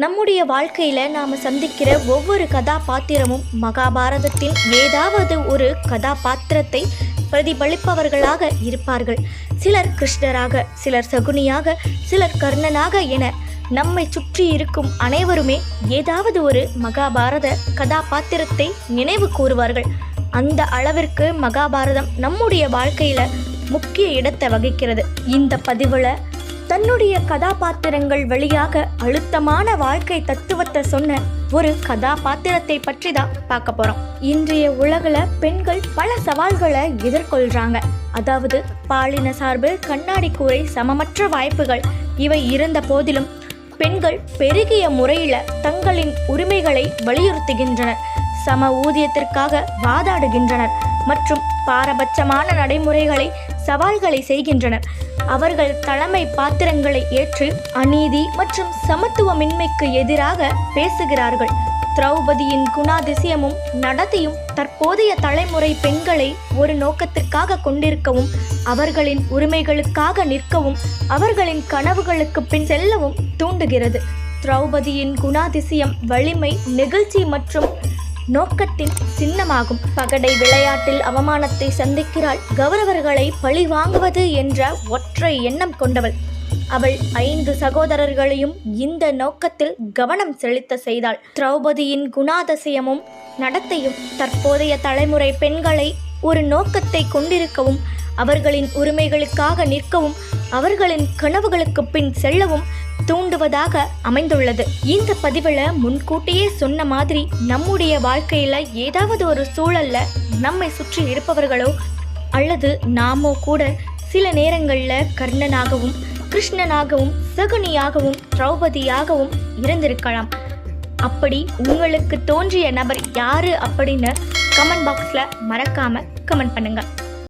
நம்முடைய வாழ்க்கையில நாம சந்திக்கிற ஒவ்வொரு கதாபாத்திரமும் மகாபாரதத்தின் ஏதாவது ஒரு கதாபாத்திரத்தை பிரதிபலிப்பவர்களாக இருப்பார்கள். சிலர் கிருஷ்ணராக, சிலர் சகுனியாக, சிலர் கர்ணனாக என நம்மை சுற்றி இருக்கும் அனைவருமே ஏதாவது ஒரு மகாபாரத கதாபாத்திரத்தை நினைவு கூறுவார்கள். அந்த அளவிற்கு மகாபாரதம் நம்முடைய வாழ்க்கையில முக்கிய இடத்தை வகிக்கிறது. இந்த பதிவுல தன்னுடைய கதாபாத்திரங்கள் வழியாக அழுத்தமான வாழ்க்கை தத்துவத்தை சொன்ன ஒரு கதாபாத்திரத்தை பற்றி தான் பார்க்க போறோம். இன்றைய உலகில் பெண்கள் பல சவால்களை எதிர்கொள்றாங்க. அதாவது பாலின சார்பு, கண்ணாடி கூரை, சமமற்ற வாய்ப்புகள் இவை இருந்த போதிலும் பெண்கள் பெருகிய முறையில தங்களின் உரிமைகளை வலியுறுத்துகின்றனர். சம ஊதியத்திற்காக வாதாடுகின்றனர் மற்றும் பாரபட்சமான நடைமுறைகளை சவால்களை செய்கின்றனர். அவர்கள் தலைமை பாத்திரங்களை ஏற்று அநீதி மற்றும் சமத்துவமின்மைக்கு எதிராக பேசுகிறார்கள். திரௌபதியின் குணாதிசயமும் நடத்தையும் தற்போதைய தலைமுறை பெண்களை ஒரு நோக்கத்திற்காக கொண்டிருக்கவும், அவர்களின் உரிமைகளுக்காக நிற்கவும், அவர்களின் கனவுகளுக்கு பின் செல்லவும் தூண்டுகிறது. திரௌபதியின் குணாதிசயம் வலிமை, நெகிழ்ச்சி மற்றும் நோக்கத்தின் சின்னமாகும். பகடை விளையாட்டில் அவமானத்தை சந்திக்கிறாள். கௌரவர்களை பழி வாங்குவது என்ற ஒற்றை எண்ணம் கொண்டவள். அவள் 5 சகோதரர்களையும் இந்த நோக்கத்தில் கவனம் செலுத்த செய்தாள். திரௌபதியின் குணாதிசயமும் நடத்தையும் தற்போதைய தலைமுறை பெண்களை ஒரு நோக்கத்தை கொண்டிருக்கவும், அவர்களின் உரிமைகளுக்காக நிற்கவும், அவர்களின் கனவுகளுக்கு பின் செல்லவும் தூண்டுவதாக அமைந்துள்ளது. இந்த பதிவில் முன்கூட்டியே சொன்ன மாதிரி நம்முடைய வாழ்க்கையில ஏதாவது ஒரு சூழல்ல நம்மை சுற்றி இருப்பவர்களோ அல்லது நாமோ கூட சில நேரங்களில் கர்ணனாகவும், கிருஷ்ணனாகவும், சகுனியாகவும், திரௌபதியாகவும் இருந்திருக்கலாம். அப்படி உங்களுக்கு தோன்றிய நபர் யாரு அப்படின்னு கமெண்ட் பாக்ஸில் மறக்காம கமெண்ட் பண்ணுங்க.